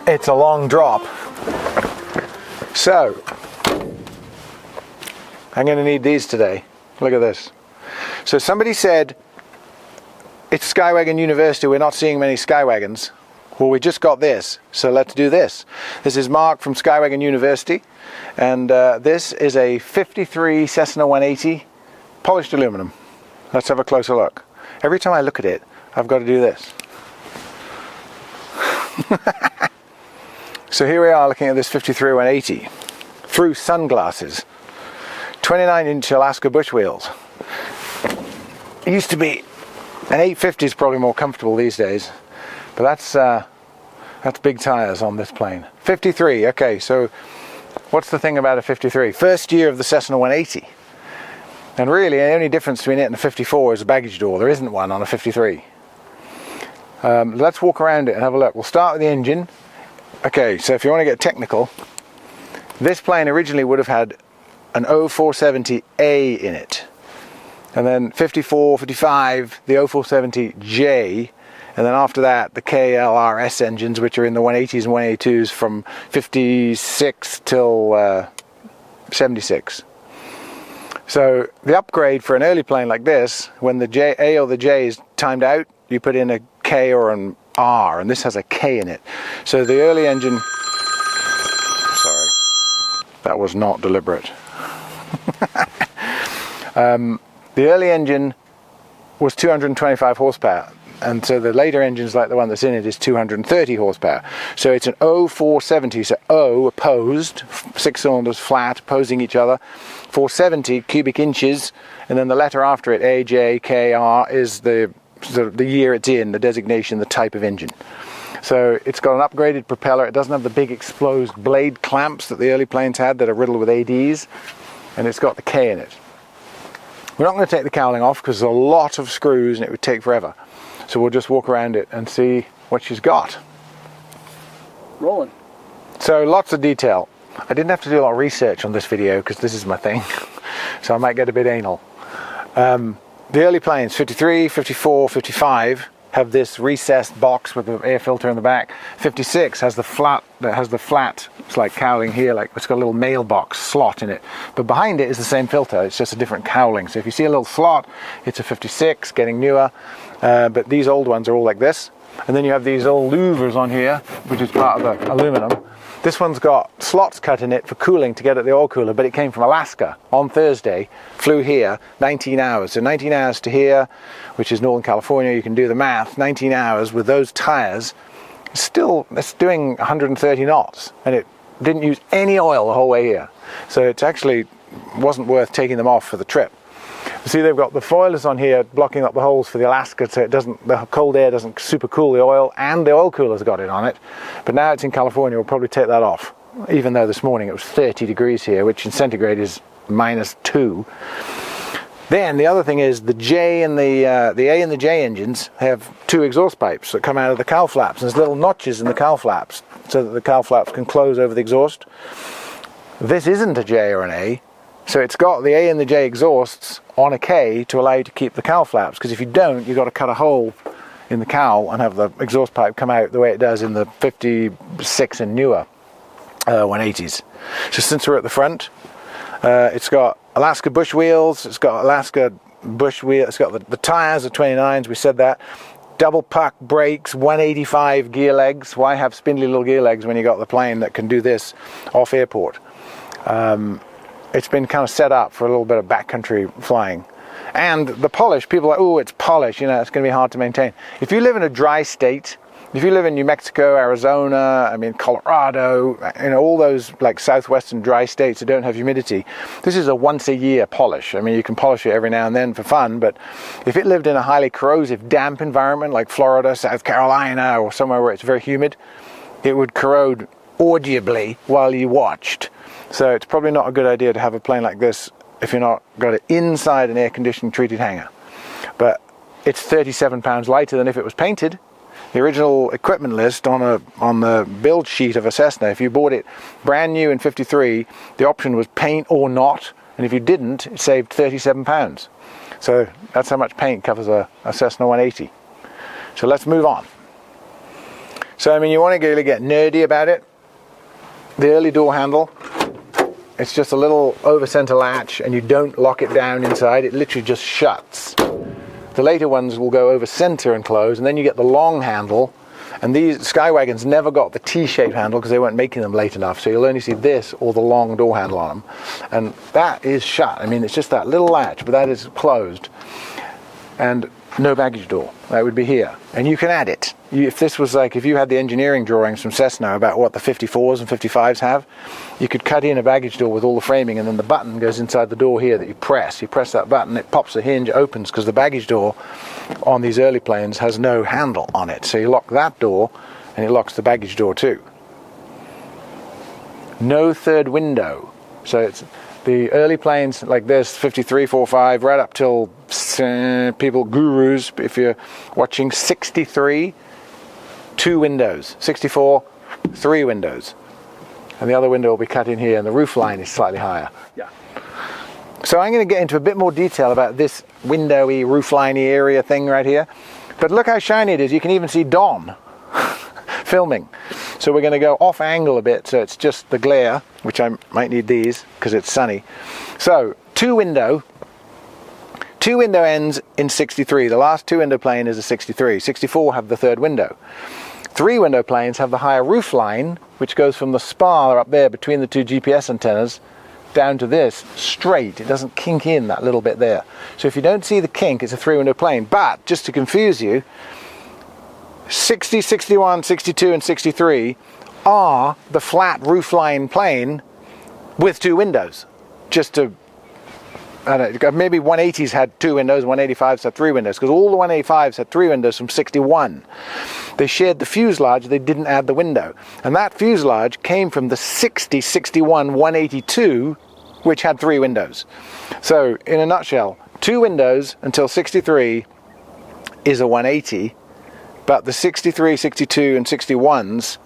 it's a long drop. So, I'm going to need these today. Look at this. So somebody said, it's Skywagon University, we're not seeing many Skywagons. Well, we just got this, so let's do this. This is Mark from Skywagon University, and this is a 53 Cessna 180 polished aluminum. Let's have a closer look. Every time I look at it, I've got to do this. So here we are looking at this 53 180 through sunglasses. 29-inch Alaska bush wheels. It used to be, an 850 is probably more comfortable these days, but that's big tires on this plane. 53, okay, so what's the thing about a 53? First year of the Cessna 180. And really, the only difference between it and a 54 is a baggage door. There isn't one on a 53. Let's walk around it and have a look. We'll start with the engine. Okay, so if you want to get technical, this plane originally would have had an 0470A in it. And then 54, 55, the 0470J. And then after that, the KLRS engines, which are in the 180s and 182s from 56 till 76. So the upgrade for an early plane like this, when the A or the J is timed out, you put in a K or an R, and this has a K in it. So the early engine, sorry, that was not deliberate. The early engine was 225 horsepower, and so the later engines, like the one that's in it, is 230 horsepower. So it's an 0470, so O opposed, 6 cylinders flat, opposing each other, 470 cubic inches, and then the letter after it, A, J, K, R, is the year it's in, the designation, the type of engine. So it's got an upgraded propeller. It doesn't have the big exposed blade clamps that the early planes had that are riddled with ADs, and it's got the K in it. We're not going to take the cowling off because there's a lot of screws and it would take forever. So we'll just walk around it and see what she's got. Rolling. So lots of detail. I didn't have to do a lot of research on this video because this is my thing. So I might get a bit anal. The early planes, 53, 54, 55, have this recessed box with the air filter in the back. 56 has the flat, it's like cowling here, like it's got a little mailbox slot in it. But behind it is the same filter, it's just a different cowling. So if you see a little slot, it's a 56, getting newer. But these old ones are all like this. And then you have these old louvers on here, which is part of the aluminum. This one's got slots cut in it for cooling to get at the oil cooler, but it came from Alaska on Thursday, flew here, 19 hours. So 19 hours to here, which is Northern California, you can do the math, 19 hours with those tires, still, it's doing 130 knots, and it didn't use any oil the whole way here. So it actually wasn't worth taking them off for the trip. You see, they've got the foilers on here blocking up the holes for the Alaska, so the cold air doesn't super cool the oil, and the oil cooler's got it on it. But now it's in California, we'll probably take that off, even though this morning it was 30 degrees here, which in centigrade is -2. Then the other thing is the J and the A and the J engines have 2 exhaust pipes that come out of the cowl flaps. There's little notches in the cowl flaps so that the cowl flaps can close over the exhaust. This isn't a J or an A. So it's got the A and the J exhausts on a K to allow you to keep the cowl flaps, because if you don't, you've got to cut a hole in the cowl and have the exhaust pipe come out the way it does in the 56 and newer 180s. So since we're at the front, it's got Alaska bush wheels, it's got Alaska bush wheel, it's got the tires, the 29s, we said that. Double puck brakes, 185 gear legs. Why have spindly little gear legs when you got the plane that can do this off airport? It's been kind of set up for a little bit of backcountry flying. And the polish, people are like, oh, it's polished, you know, it's going to be hard to maintain. If you live in a dry state, if you live in New Mexico, Arizona, I mean, Colorado, you know, all those like southwestern dry states that don't have humidity, this is a once-a-year polish. I mean, you can polish it every now and then for fun, but if it lived in a highly corrosive, damp environment like Florida, South Carolina, or somewhere where it's very humid, it would corrode audibly while you watched. So it's probably not a good idea to have a plane like this if you're not got it inside an air-conditioned treated hangar. But it's 37 pounds lighter than if it was painted. The original equipment list on the build sheet of a Cessna, if you bought it brand new in 53, the option was paint or not, and if you didn't, it saved 37 pounds. So that's how much paint covers a Cessna 180. So let's move on. So I mean, you want to really get nerdy about it. The early door handle, it's just a little over center latch, and you don't lock it down inside. It literally just shuts. The later ones will go over center and close, and then you get the long handle. And these Skywagons never got the T-shaped handle because they weren't making them late enough. So you'll only see this or the long door handle on them. And that is shut. I mean, it's just that little latch, but that is closed. And no baggage door. That would be here. And you can add it. If this was like, if you had the engineering drawings from Cessna about what the 54s and 55s have, you could cut in a baggage door with all the framing, and then the button goes inside the door here that you press. You press that button, it pops the hinge, opens, because the baggage door on these early planes has no handle on it. So you lock that door, and it locks the baggage door too. No third window. So it's the early planes, like this 53, 45, right up till people, gurus, if you're watching 63, 2 windows, 64, 3 windows. And the other window will be cut in here, and the roof line is slightly higher. Yeah. So I'm going to get into a bit more detail about this windowy, roofliney area thing right here. But look how shiny it is. You can even see Don filming. So we're going to go off angle a bit, so it's just the glare, which I might need these because it's sunny. So 2 window ends in 63. The last 2 window plane is a 63. 64 have the third window. 3 window planes have the higher roof line, which goes from the spar up there between the 2 GPS antennas down to this straight. It doesn't kink in that little bit there. So if you don't see the kink, it's a 3 window plane. But just to confuse you, 60, 61, 62 and 63 are the flat roofline plane with 2 windows. Just to, I don't know, maybe 180s had 2 windows, 185s had 3 windows, because all the 185s had 3 windows from 61. They shared the fuselage, they didn't add the window. And that fuselage came from the 60, 61, 182, which had 3 windows. So in a nutshell, 2 windows until 63 is a 180, but the 63, 62 and 61s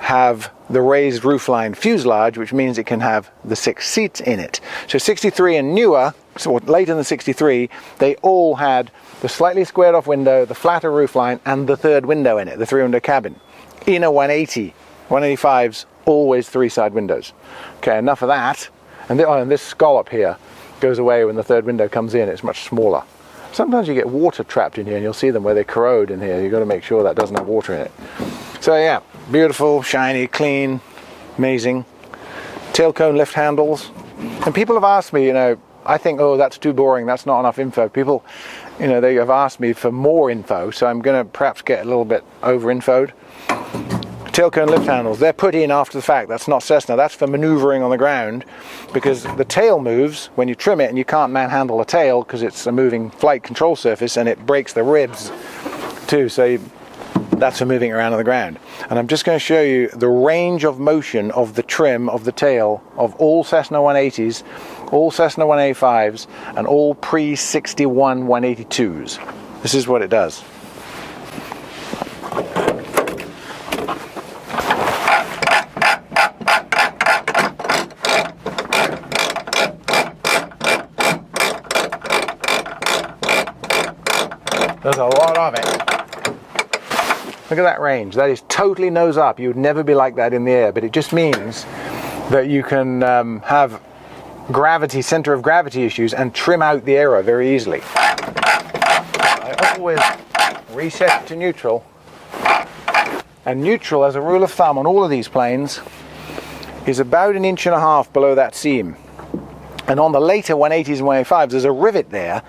have the raised roofline fuselage, which means it can have the 6 seats in it. So 63 and newer, so later than 63, they all had the slightly squared off window, the flatter roofline, and the third window in it, the 3 window cabin. In a 180, 185s, always 3 side windows. Okay, enough of that. And this scallop here goes away when the third window comes in. It's much smaller. Sometimes you get water trapped in here, and you'll see them where they corrode in here. You've got to make sure that doesn't have water in it. So yeah, beautiful, shiny, clean, amazing. Tail cone lift handles. And people have asked me, you know, I think, oh, that's too boring, that's not enough info. People, you know, they have asked me for more info, so I'm going to perhaps get a little bit over-infoed. Tail cone lift handles, they're put in after the fact. That's not Cessna, that's for maneuvering on the ground, because the tail moves when you trim it, and you can't manhandle a tail because it's a moving flight control surface, and it breaks the ribs too, so that's for moving around on the ground. And I'm just going to show you the range of motion of the trim of the tail of all Cessna 180s, all Cessna 185s, and all pre-61 182s. This is what it does. There's a lot of it. Look at that range. That is totally nose up. You would never be like that in the air, but it just means that you can have gravity, center of gravity issues, and trim out the aero very easily. I always reset it to neutral. And neutral, as a rule of thumb on all of these planes, is about 1.5 inches below that seam. And on the later 180s and 185s, there's a rivet there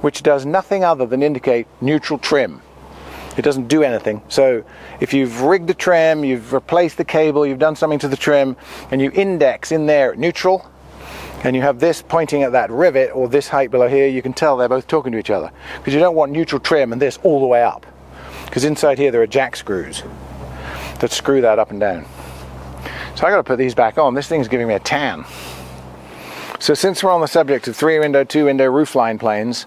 which does nothing other than indicate neutral trim. It doesn't do anything. So if you've rigged the trim, you've replaced the cable, you've done something to the trim, and you index in there at neutral, and you have this pointing at that rivet, or this height below here, you can tell they're both talking to each other. Because you don't want neutral trim and this all the way up. Because inside here there are jack screws that screw that up and down. So I got to put these back on. This thing's giving me a tan. So since we're on the subject of 3-window, 2-window roofline planes,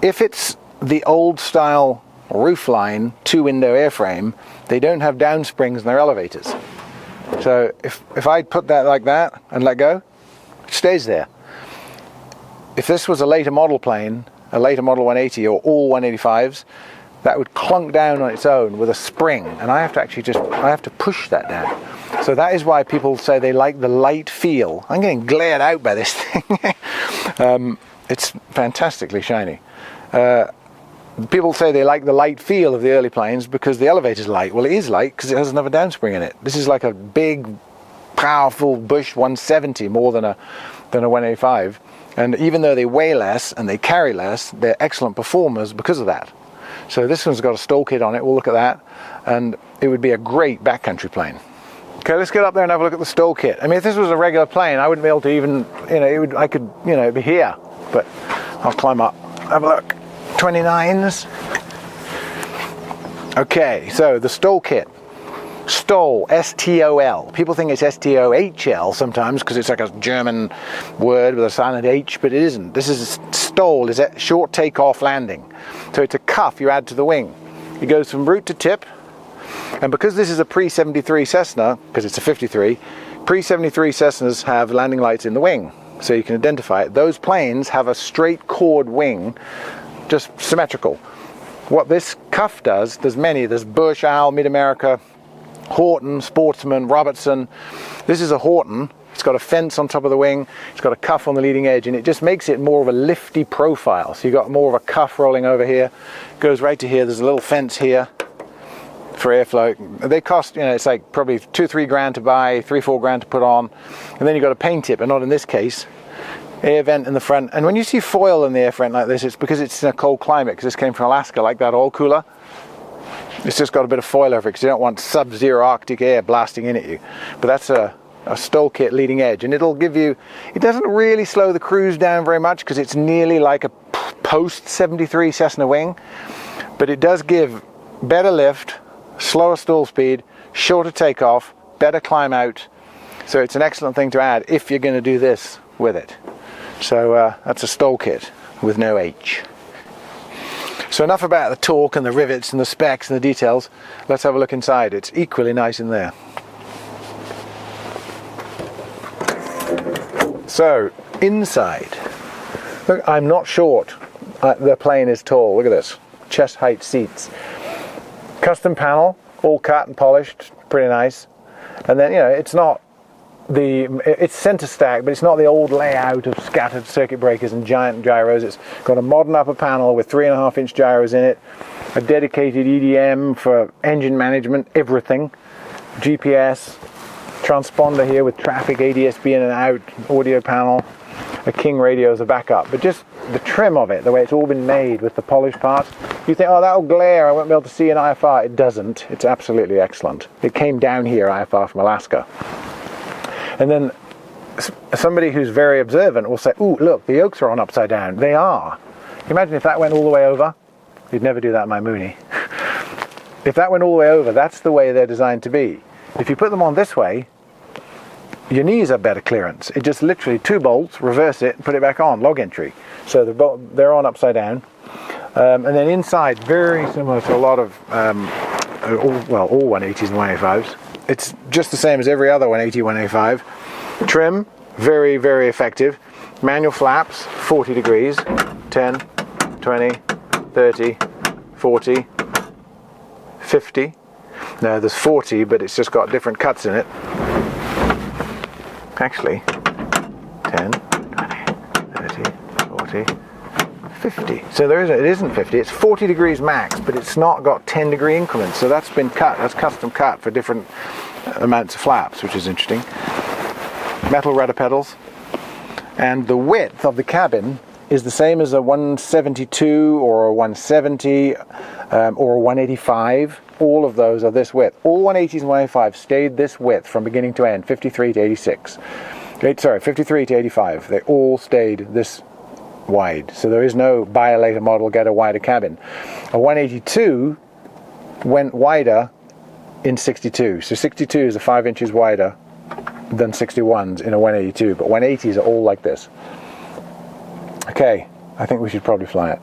if it's the old style roofline 2-window airframe, they don't have downsprings in their elevators. So if I put that like that and let go, it stays there. If this was a later model plane, a later model 180 or all 185s, that would clunk down on its own with a spring, and I have to actually I have to push that down. So that is why people say they like the light feel. I'm getting glared out by this thing. It's fantastically shiny. People say they like the light feel of the early planes because the elevator's light. Well, it is light because it has another downspring in it. This is like a big, powerful Bush 170 more than a 185. And even though they weigh less and they carry less, they're excellent performers because of that. So this one's got a stall kit on it. We'll look at that, and it would be a great backcountry plane. Okay, let's get up there and have a look at the stall kit. I mean, if this was a regular plane, I wouldn't be able to even, I could, it'd be here, but I'll climb up. Have a look. 29s. Okay, so the stall kit. Stol, S-T-O-L. People think it's S-T-O-H-L sometimes because it's like a German word with a silent H, but it isn't. This is stol, is a short takeoff landing. So it's a cuff you add to the wing. It goes from root to tip, and because this is a pre-73 Cessna, because it's a 53, pre-73 Cessnas have landing lights in the wing, so you can identify it. Those planes have a straight chord wing, just symmetrical. What this cuff does, there's many, there's Bush, Owl, Mid-America, Horton, Sportsman, Robertson. This is a Horton. It's got a fence on top of the wing, it's got a cuff on the leading edge, and it just makes it more of a lifty profile. So you've got more of a cuff rolling over here, goes right to here. There's a little fence here for airflow. They cost, it's like probably $2-3 grand to buy, $3-4 grand to put on, and then you've got to paint it, but not in this case. Air vent in the front, and when you see foil in the air vent like this, it's because it's in a cold climate, because this came from Alaska, like that oil cooler. It's just got a bit of foil over it because you don't want sub-zero Arctic air blasting in at you. But that's a stall kit leading edge, and it'll give you, it doesn't really slow the cruise down very much because it's nearly like a post-73 Cessna wing, but it does give better lift, slower stall speed, shorter takeoff, better climb out. So it's an excellent thing to add if you're going to do this with it. So that's a stall kit with no H. So enough about the torque and the rivets and the specs and the details. Let's have a look inside. It's equally nice in there. So, inside. Look, I'm not short. The plane is tall. Look at this. Chest height seats. Custom panel, all cut and polished. Pretty nice. And then, it's not it's center stack, but it's not the old layout of scattered circuit breakers and giant gyros. It's got a modern upper panel with 3.5-inch gyros in it, a dedicated EDM for engine management, everything, GPS, transponder here with traffic, ADSB in and out, audio panel, a King radio as a backup. But just the trim of it, the way it's all been made with the polished parts, you think, oh, that'll glare, I won't be able to see an IFR. It doesn't. It's absolutely excellent. It came down here, IFR from Alaska. And then somebody who's very observant will say, ooh, look, the yolks are on upside down. They are. Imagine if that went all the way over. You'd never do that in my Mooney. If that went all the way over, that's the way they're designed to be. If you put them on this way, your knees are better clearance. It just literally 2 bolts, reverse it, and put it back on, log entry. So they're on upside down. And then inside, very similar to a lot of, all 180s and 185s. It's just the same as every other 180, 185. Trim, very, very effective. Manual flaps, 40 degrees. 10, 20, 30, 40, 50. No, there's 40, but it's just got different cuts in it. Actually, 10, 20, 30, 40, 50. So it isn't 50, it's 40 degrees max, but it's not got 10 degree increments. So that's been cut, that's custom cut for different amounts of flaps, which is interesting. Metal rudder pedals. And the width of the cabin is the same as a 172 or a 170 or a 185. All of those are this width. All 180s and 185 stayed this width from beginning to end, 53 to 86. 53 to 85. They all stayed this wide. So there is no buy a later model, get a wider cabin. A 182 went wider in 62. So 62 is 5 inches wider than 61s in a 182, but 180s are all like this. Okay, I think we should probably fly it.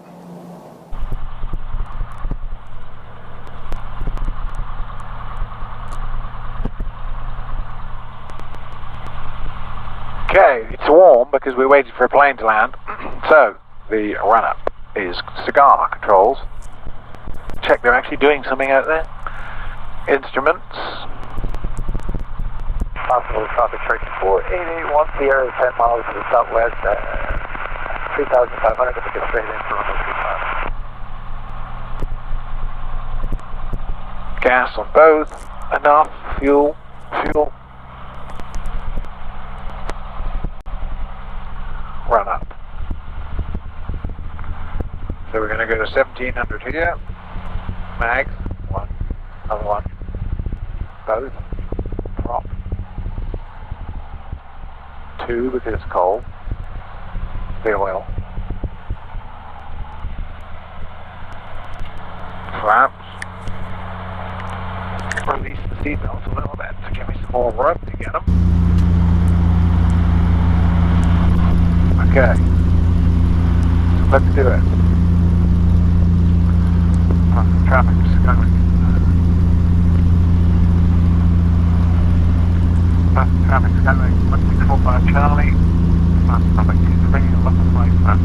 Okay, it's warm because we waited for a plane to land. So the run-up is cigar controls, check they're actually doing something out there. Instruments. Possible traffic track 4881, Sierra is 10 miles to the southwest, 3,500 to get straight in for runway 25. Gas on both. Enough. Fuel. Run up. So we're going to go to 1700 here. Mags. One. Another one. Both. Drop. 2 because it's cold. The oil. Flaps. Release the seatbelts a little bit to give me some more room to get them. Okay. Let's do it. Traffic's going. Traffic's going. 1645 Charlie. Fast traffic 23, 11 right fast.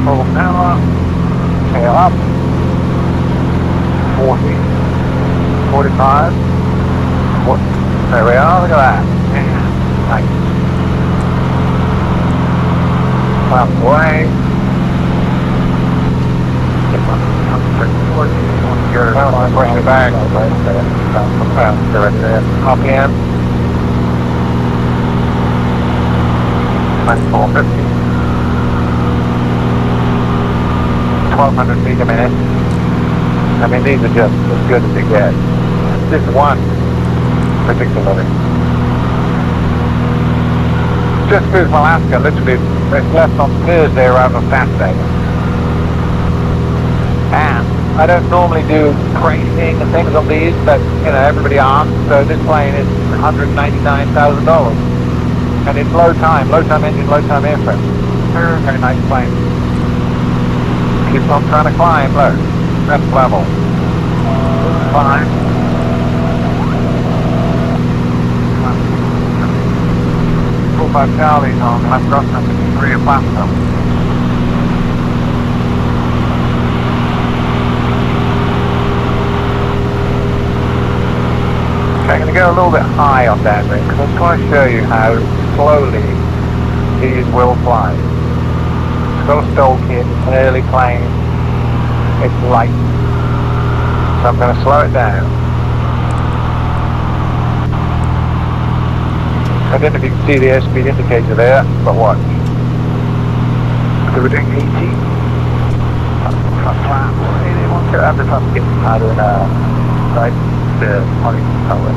Full power. Tail up. 40. 45. What? There we are, look at that. Yeah, nice. Flaps away. Bring it back. RPM. 450. 1200 feet a minute. I mean, these are just as good as it gets. This one, particularly. Just flew from Alaska, literally, it left on Thursday rather than Saturday. And I don't normally do pricing and things on these, but, you know, everybody asks, so this plane is $199,000. And it's low time engine, low time airframe. Very, very nice plane. Keeps on trying to climb low. Best level. Fine. 45 Charlie's on left cross number 3 of Platinum. Okay, I'm going to go a little bit high on downwind because I just want to show you how slowly these will fly. It's got a stall kit, it's an early plane, it's light. So I'm going to slow it down. I don't know if you can see the airspeed indicator there, but watch. So we're doing 80. Front flap, 81. I'm just trying to get harder than right, the money color.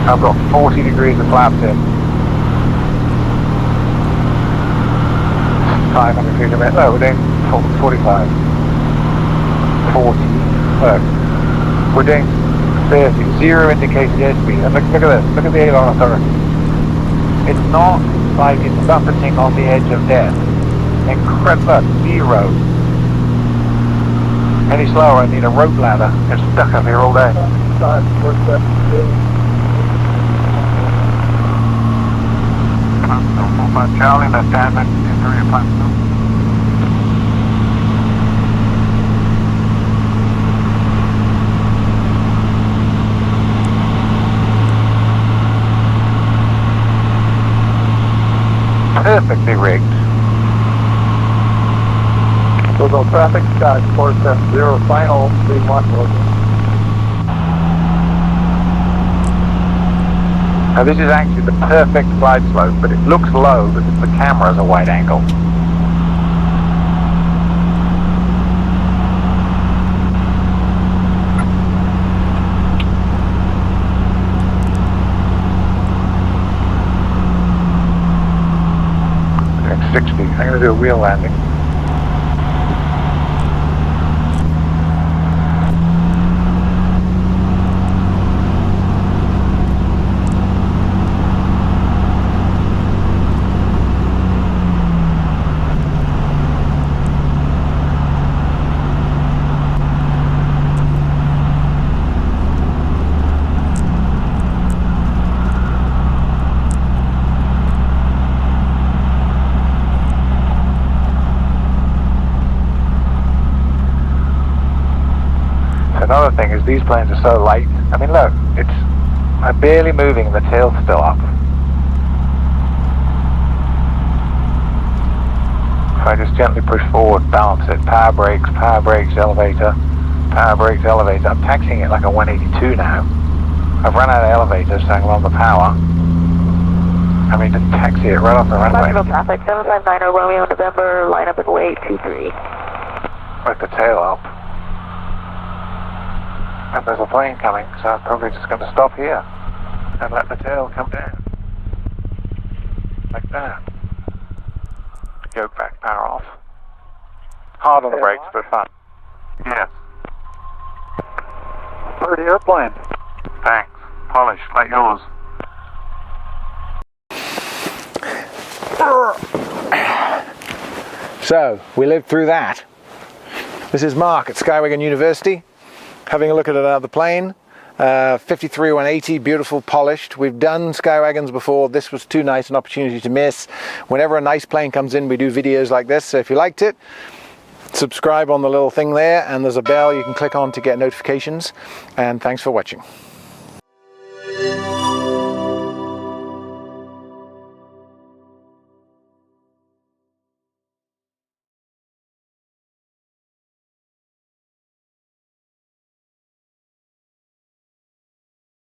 I've got 40 degrees of flaps in. 500 feet a minute. No, we're doing 45. 40. We're doing 30. Zero indicated airspeed. And look at this. Look at the aileron authority. It's not like it's buffeting on the edge of death. Incredible. Zero. Any slower, I need a rope ladder. I'm stuck up here all day. Charlie, left downwind, interior platform. Perfectly rigged. Total traffic, 470, final, 31. Now this is actually the perfect glide slope, but it looks low because the camera's a wide angle. Doing 60. I'm going to do a wheel landing. Another thing is these planes are so light. I mean, look, I'm barely moving, the tail's still up. If I just gently push forward, balance it, power brakes, elevator, power brakes, elevator. I'm taxiing it like a 182 now. I've run out of elevators, so I'm on the power. I mean, just taxi it right off the runway. National traffic, 759 Romeo, November, line up and wait, 23. With the tail up. And there's a plane coming, so I'm probably just going to stop here and let the tail come down. Like that. Yoke back, power off. Hard on the brakes, but fun. Yes. Pretty airplane. Thanks. Polished, like yours. So, we lived through that. This is Mark at Skywagon University, having a look at another plane. 53-180, beautiful, polished. We've done Skywagons before. This was too nice an opportunity to miss. Whenever a nice plane comes in, we do videos like this. So if you liked it, subscribe on the little thing there, and there's a bell you can click on to get notifications. And thanks for watching.